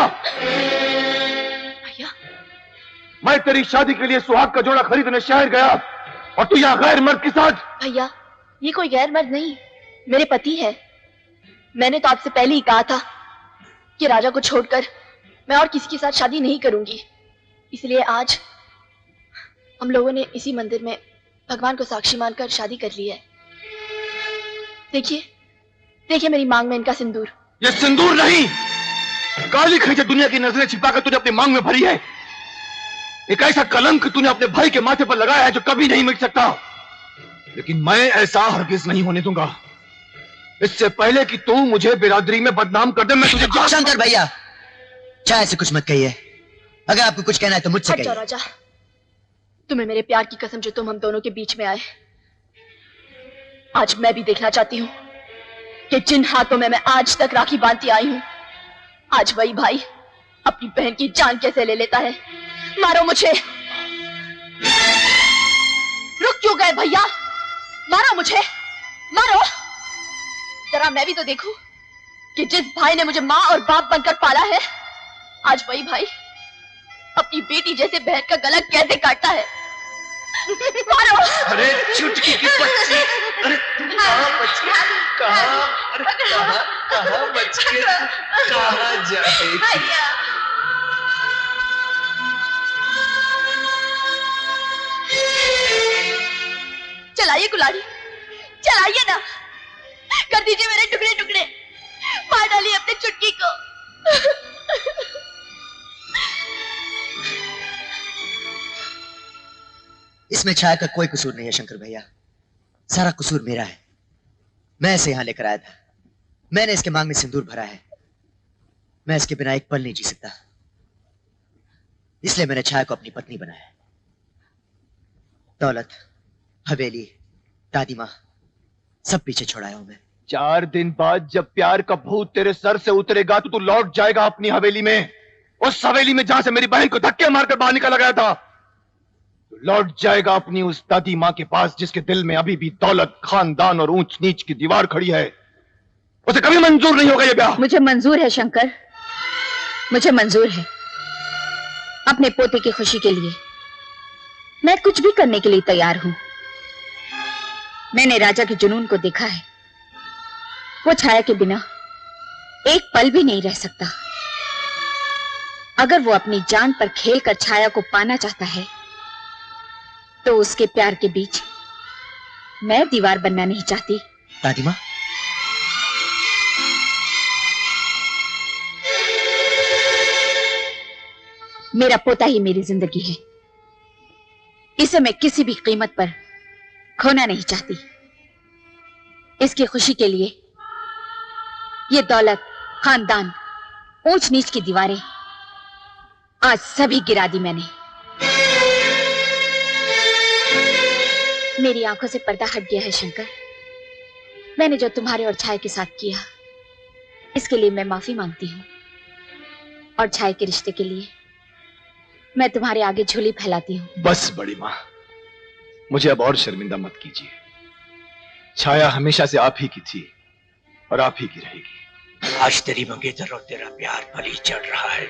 भैया, मैं तेरी शादी के लिए सुहाग का जोड़ा खरीदने शहर गया और तू यहाँ गैर मर्द के साथ। भैया, ये कोई गैर मर्द नहीं, मेरे पति है। मैंने तो आपसे पहले ही कहा था कि राजा को छोड़कर मैं और किसी के साथ शादी नहीं करूंगी। इसलिए आज हम लोगों ने इसी मंदिर में भगवान को साक्षी मानकर शादी कर ली है। देखिए, देखिए मेरी मांग में इनका सिंदूर। ये सिंदूर नहीं, काली खैचे दुनिया की नजरें छिपाकर तूने अपनी मांग में भरी है। एक ऐसा कलंक तूने अपने भाई के माथे पर लगाया है जो कभी नहीं मिट सकता। लेकिन मैं ऐसा हरगिज नहीं होने दूंगा। इससे पहले कि तू मुझे बिरादरी में बदनाम कर दे, मैं तुझे। शंकर भैया, चाहे से कुछ मत कहिए। अगर आपको कुछ कहना है तो मुझसे कहिए। राजा, तुम्हें मेरे प्यार की कसम जो तुम हम दोनों के बीच में आए। आज मैं भी देखना चाहती हूँ कि जिन हाथों में मैं आज तक राखी बांधती आई हूँ, आज वही भाई अपनी बहन की जान कैसे ले लेता है। मारो मुझे। रुक क्यों गए भैया? मारो मुझे, मारो। जरा मैं भी तो देखूं कि जिस भाई ने मुझे माँ और बाप बनकर पाला है, आज वही भाई अपनी बेटी जैसे बहन का गला कैसे काटता है। मारो। अरे चुटकी की बच्ची, अरे कहाँ बच के, कहाँ बच के कहाँ जाएगी? चलाइए कुल्हाड़ी, चलाइए ना, कर दीजिए मेरे टुकड़े टुकड़े, मार डालिए अपने चुटकी को। इसमें छाया का कोई कसूर नहीं है शंकर भैया, सारा कसूर मेरा है। मैं इसे यहां लेकर आया था, मैंने इसके मांग में सिंदूर भरा है। मैं इसके बिना एक पल नहीं जी सकता, इसलिए मैंने छाया को अपनी पत्नी बनाया। दौलत, हवेली, दादी माँ सब पीछे छोड़ाया हूं मैं। 4 दिन बाद जब प्यार का भूत तेरे सर से उतरेगा तो तू लौट जाएगा अपनी हवेली में, उस हवेली में जहां से मेरी बहन को धक्के मारकर बाहर निकाला गया था। तू लौट जाएगा अपनी उस दादी माँ के पास जिसके दिल में अभी भी दौलत, खानदान और ऊंच नीच की दीवार खड़ी है। उसे कभी मंजूर नहीं होगा ये ब्याह। मुझे मंजूर है शंकर, मुझे मंजूर है। अपने पोते की खुशी के लिए मैं कुछ भी करने के लिए तैयार हूं। मैंने राजा के जुनून को देखा है, वो छाया के बिना एक पल भी नहीं रह सकता। अगर वो अपनी जान पर खेलकर छाया को पाना चाहता है तो उसके प्यार के बीच मैं दीवार बनना नहीं चाहती। दादी माँ, मेरा पोता ही मेरी जिंदगी है, इसे मैं किसी भी कीमत पर खोना नहीं चाहती। इसकी खुशी के लिए ये दौलत, खानदान, ऊंच नीच की दीवारें आज सभी गिरा दी मैंने। मेरी आंखों से पर्दा हट गया है शंकर। मैंने जो तुम्हारे और छाया के साथ किया, इसके लिए मैं माफी मांगती हूँ। और छाया के रिश्ते के लिए मैं तुम्हारे आगे झोली फैलाती हूँ। बस बड़ी माँ, मुझे अब और शर्मिंदा मत कीजिए। छाया हमेशा से आप ही की थी और आप ही की रहेगी। आज तेरी मंगेतर और तेरा प्यार बलि चढ़ रहा है।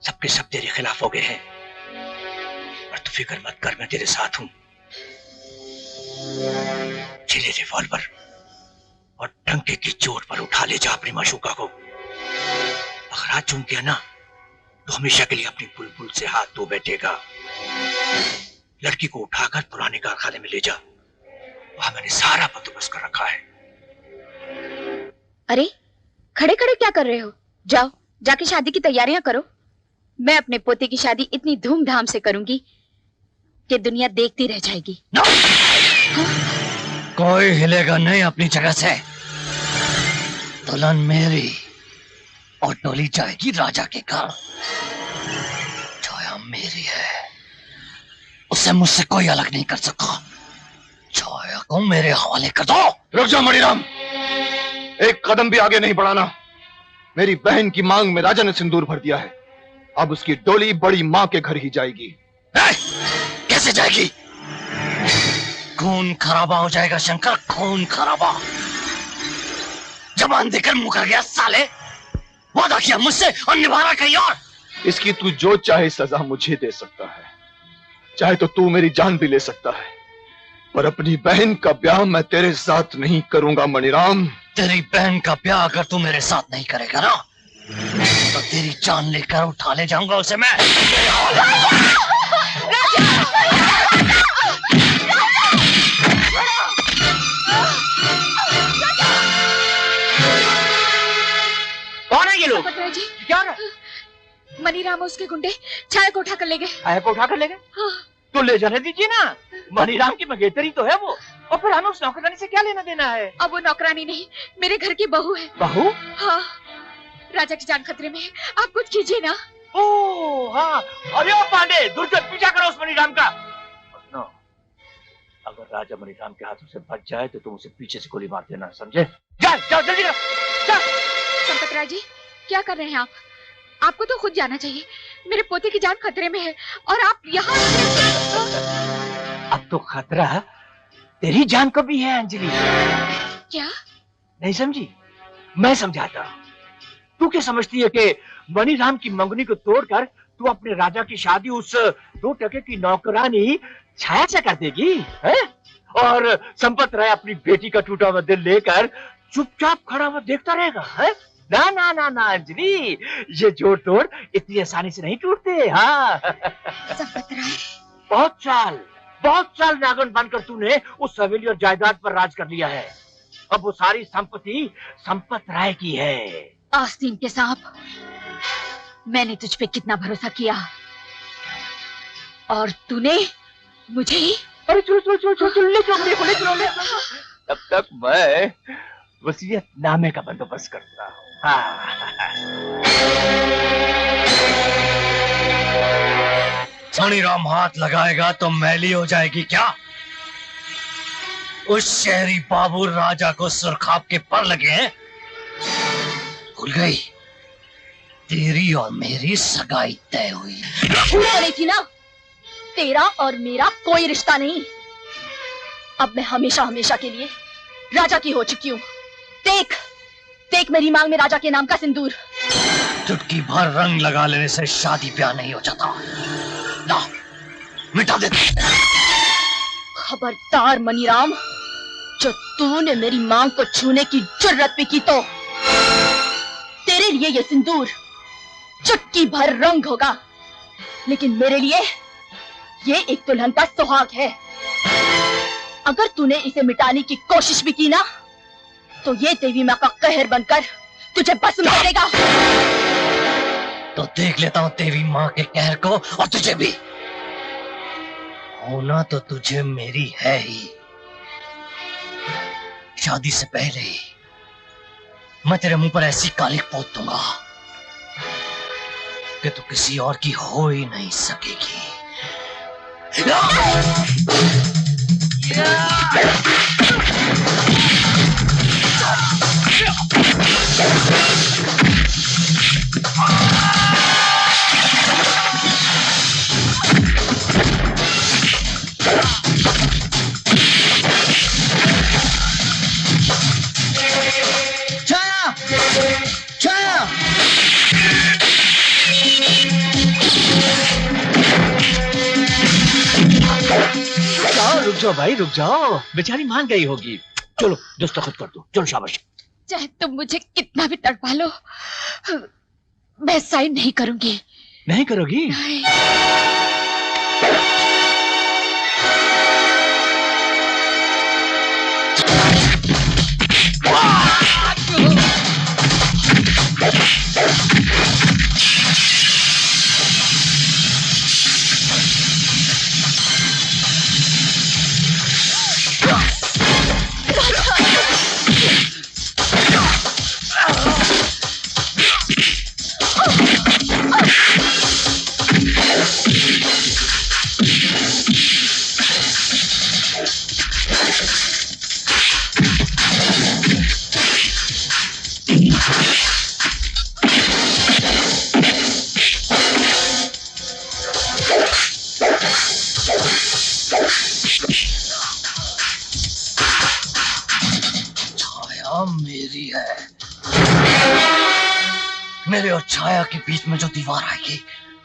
सबके सब तेरे खिलाफ हो गए हैं, और तू फिक्र मत कर, मैं तेरे साथ हूं। चले रिवॉल्वर और डंके की चोट पर उठा ले जा अपनी माशूका को। अगर हाथ चूम गया ना तो हमेशा के लिए अपनी बुलबुल से हाथ धो बैठेगा। लड़की को उठाकर पुराने कारखाने में ले जा, वहां मैंने सारा बंदोबस्त कर रखा है। अरे खड़े खड़े क्या कर रहे हो? जाओ जाके शादी की तैयारियां करो। मैं अपने पोते की शादी इतनी धूमधाम से करूंगी कि दुनिया देखती रह जाएगी। कोई हिलेगा नहीं अपनी जगह से। दुल्हन मेरी और डोली जाएगी राजा के घर। छाया मेरी है, उसे मुझसे कोई अलग नहीं कर सका। छाया को मेरे हवाले कर दो। रुक जा मणिराम, एक कदम भी आगे नहीं बढ़ाना। मेरी बहन की मांग में राजा ने सिंदूर भर दिया है, अब उसकी डोली बड़ी मां के घर ही जाएगी। कैसे जाएगी? खून खराबा हो जाएगा शंकर, खून खराबा। जबान देकर मुकर गया साले। वादा किया मुझसे और निभाना कहीं और। इसकी तू जो चाहे सजा मुझे दे सकता है, चाहे तो तू मेरी जान भी ले सकता है, पर अपनी बहन का ब्याह मैं तेरे साथ नहीं करूंगा मणिराम। तेरी बहन का ब्याह अगर तू मेरे साथ नहीं करेगा ना, तो तेरी जान लेकर उठा ले जाऊंगा उसे मैं। कौन है ये लोग? जी, क्या हो रहा है? मनीराम और उसके गुंडे छाया को उठा कर ले गए। छाया को उठा कर ले गए? हाँ। तो ले जाने दीजिए ना, मणिराम की मंगेतरी तो है वो, और फिर हमें उस नौकरानी से क्या लेना देना है? अब वो नौकरानी नहीं, मेरे घर की बहू है। बहू? हाँ, राजा की जान खतरे में है, आप कुछ कीजिए ना। ओह हाँ, अरे ओ पांडे, दूर से पीछा करो उस मणिराम का। सुनो, अगर राजा मणिराम के हाथों से बच जाए तो तुम उसे पीछे से गोली मार देना, समझे? जा, जाओ जल्दी करो, जा। संपत राय जी, क्या कर रहे हैं आप? आपको तो खुद जाना चाहिए, मेरे पोते की जान खतरे में है और आप यहाँ। अब तो खतरा तेरी जान को भी है अंजलि। क्या? नहीं समझी? मैं समझाता हूँ। तू क्या समझती है कि मणिराम की मंगनी को तोड़कर तू अपने राजा की शादी उस 2 टके की नौकरानी छाया से कर देगी, है? और संपत राय अपनी बेटी का टूटा हुआ दिल लेकर चुपचाप खड़ा हुआ देखता रहेगा, है? ना ना ना ना अंजलि, ये जोड़ तोड़ इतनी आसानी से नहीं टूटते। हाँ संपत राय, बहुत साल नागन बनकर तूने उस हवेली और जायदाद पर राज कर लिया है। अब वो सारी संपत्ति संपत राय की है। आस्तीन के सांप, मैंने तुझ पे कितना भरोसा किया और तूने मुझे ही। अरे चलो ले चलो। तब तक मैं वसीयतनामे का बंदोबस्त करता हूँ। मणिराम हाथ लगाएगा तो मैली हो जाएगी क्या? उस शहरी बाबू राजा को सुरखाब के पर लगे हैं। भूल गई, तेरी और मेरी सगाई तय हुई। भूल रही थी ना, तेरा और मेरा कोई रिश्ता नहीं। अब मैं हमेशा हमेशा के लिए राजा की हो चुकी हूँ। देख देख मेरी मांग में राजा के नाम का सिंदूर। चुटकी भर रंग लगा लेने से शादी ब्याह नहीं हो जाता। ना, मिटा दे। खबरदार मनीराम, जो तूने मेरी मांग को छूने की जुर्रत भी की तो तेरे लिए ये सिंदूर चुटकी भर रंग होगा, लेकिन मेरे लिए ये एक दुल्हन का सुहाग है। अगर तूने इसे मिटाने की कोशिश भी की ना, तो ये देवी माँ का कहर बनकर तुझे भस्म कर देगा। तो देख लेता हूँ देवी माँ के कहर को, और तुझे भी। होना तो तुझे मेरी है ही। शादी से पहले ही मैं तेरे मुंह पर ऐसी कालिक पोत दूंगा कि तू किसी और की हो ही नहीं सकेगी। रुक जाओ भाई, रुक जाओ, बेचारी मान गई होगी। चलो दस्तखत कर दो, चलो शाबाश। चाहे तुम मुझे कितना भी तड़पा लो, मैं साइन नहीं करूंगी। नहीं करोगी? नहीं। मेरे और छाया के बीच में जो दीवार आएगी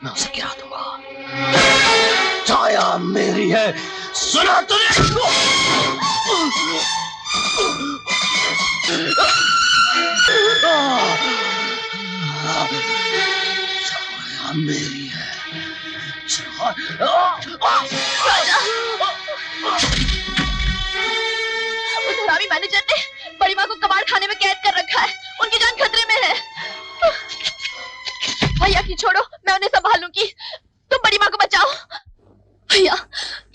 मैं उसे गिरा दूंगा। छाया मेरी है, सुना तूने? छाया मेरी है। उस हरामी मैनेजर ने बड़ी माँ को कबाड़ खाने में कैद कर रखा है। उनकी जान खतरे में है। भैया की छोड़ो, मैं उन्हें संभालूंगी। तुम बड़ी माँ को बचाओ। भैया,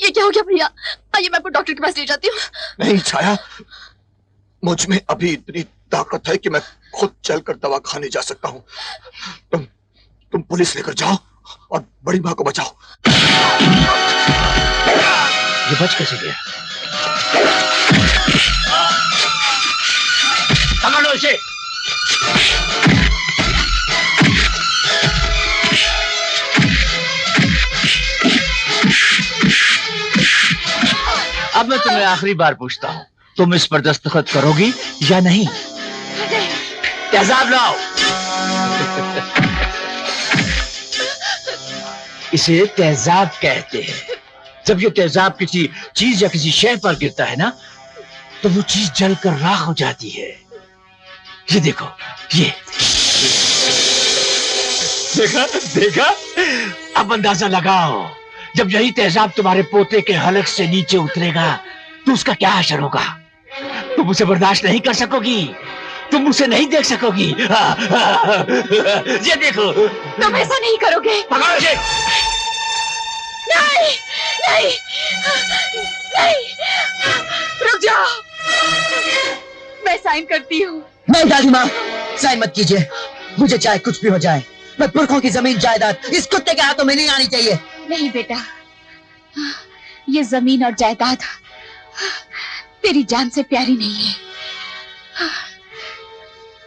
ये क्या हो गया भैया? आइए मैं आपको डॉक्टर के पास ले जाती हूँ। नहीं छाया, मुझ में अभी इतनी ताकत है कि मैं खुद चलकर दवा खाने जा सकता हूँ। तुम पुलिस लेकर जाओ और बड़ी माँ को बचाओ। ये बच कैसे गया? पकड़ लो इसे। अब मैं तुम्हें आखिरी बार पूछता हूँ, तुम इस पर दस्तखत करोगी या नहीं? तेजाब लाओ। इसे तेजाब कहते हैं। जब ये तेजाब किसी चीज या किसी शय पर गिरता है ना, तो वो चीज जलकर राख हो जाती है। ये देखो, ये देखा देखा? अब अंदाजा लगाओ, जब यही तेजाब तुम्हारे पोते के हलक से नीचे उतरेगा तो उसका क्या असर होगा? तुम उसे बर्दाश्त नहीं कर सकोगी, तुम उसे नहीं देख सकोगी। ये देखो। तुम ऐसा नहीं करोगे। पकड़ो इसे। नहीं, नहीं, नहीं, रुक जाओ। मैं साइन करती हूँ। नहीं दादी माँ, साइन मत कीजिए। मुझे चाहे कुछ भी हो जाए, मैं पुरखों की जमीन जायदाद इस कुत्ते के हाथों में नहीं आनी चाहिए। नहीं बेटा, ये जमीन और जायदाद तेरी जान से प्यारी नहीं है।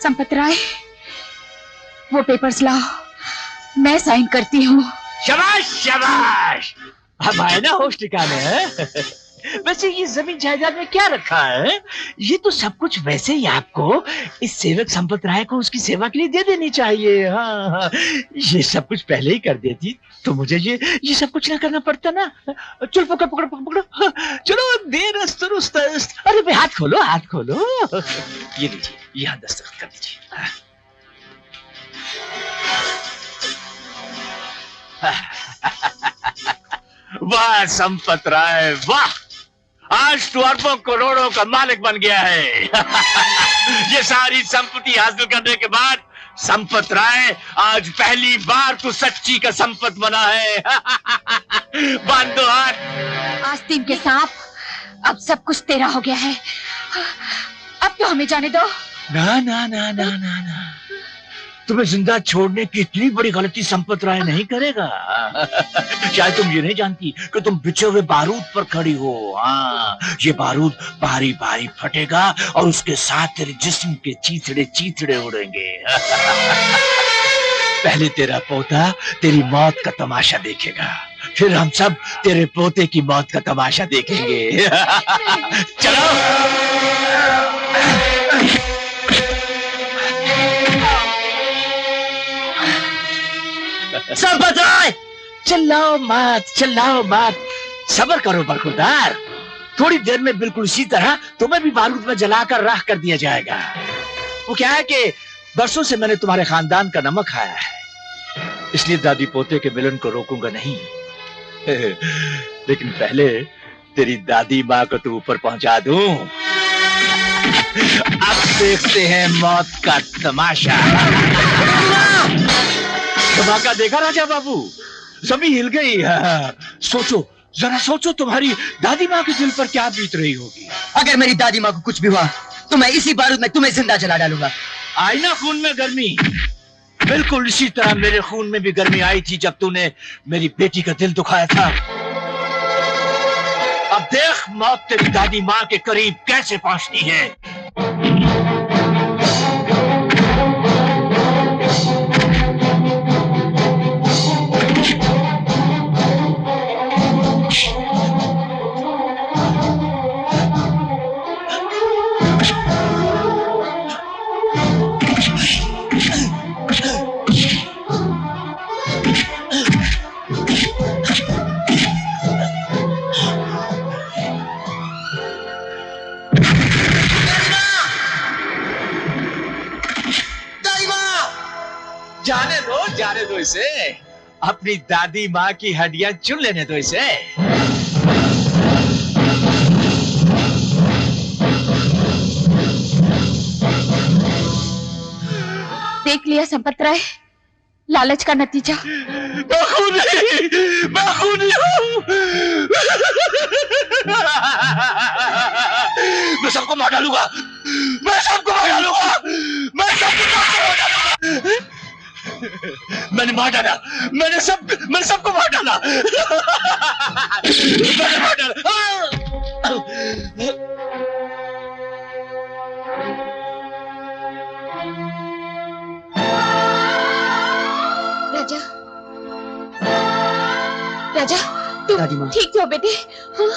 संपत राय, वो पेपर्स लाओ, मैं साइन करती हूँ। शाबाश शाबाश, अब आए ना होश ठिकाने हैं। वैसे ये जमीन जायदाद में क्या रखा है? ये तो सब कुछ वैसे ही आपको, इस सेवक संपत राय को उसकी सेवा के लिए दे देनी चाहिए। हाँ हाँ, ये सब कुछ पहले ही कर देती तो मुझे ये सब कुछ ना करना पड़ता ना। चल पकड़ पकड़ पकड़ो, चलो देर अस्त। अरे भाई हाथ खोलो, हाथ खोलो। ये लीजिए, यहाँ दस्तखत कर दीजिए। वाह संपत राय, वाह! आज तू अरबों करोड़ों का मालिक बन गया है। ये सारी संपत्ति हासिल करने के बाद संपत राय, आज पहली बार तू सच्ची का संपत बना है। बांध दो हाथ। आस्तीन के सांप, अब सब कुछ तेरा हो गया है। अब तो हमें जाने दो। ना ना ना ना ना ना, तुम्हें जिंदा छोड़ने की इतनी बड़ी गलती संपत राय नहीं करेगा। शायद तुम ये नहीं जानती कि तुम बिछे हुए बारूद पर खड़ी हो। हाँ, ये बारूद भारी भारी फटेगा और उसके साथ तेरे जिस्म के चीथड़े चीथड़े उड़ेंगे। पहले तेरा पोता तेरी मौत का तमाशा देखेगा, फिर हम सब तेरे पोते की मौत का तमाशा देखेंगे। चलो। संपत राय, चिल्लाओ मत, सब्र करो बरखुरदार। थोड़ी देर में बिल्कुल इसी तरह तुम्हें भी बारूद में जलाकर राख कर दिया जाएगा। वो क्या है कि बरसों से मैंने तुम्हारे खानदान का नमक खाया है, इसलिए दादी पोते के मिलन को रोकूंगा नहीं। लेकिन पहले तेरी दादी माँ को तो ऊपर पहुंचा दूं। अब देखते हैं मौत का तमाशा। धमाका देखा राजा बाबू? जमीन हिल गई। सोचो, जरा सोचो, तुम्हारी दादी माँ के दिल पर क्या बीत रही होगी। अगर मेरी दादी माँ को कुछ भी हुआ तो मैं इसी बारूद में तुम्हें जिंदा जला डालूंगा। आई ना खून में गर्मी? बिल्कुल इसी तरह मेरे खून में भी गर्मी आई थी जब तूने मेरी बेटी का दिल दुखाया था। अब देख मौत तेरी दादी माँ के करीब कैसे पहुंचती है। जाने दो इसे। अपनी दादी माँ की हड्डियां चुन लेने दो इसे। देख लिया संपत राय, लालच का नतीजा। मैं खूनी हूँ। मैं सबको मार डालूंगा। मैं सबको मार डालूंगा। मैंने मार डाला। मैंने सबको मार डाला। मैंने मार डाला। राजा, राजा, तुम दादी माँ। ठीक हो बेटे? हाँ?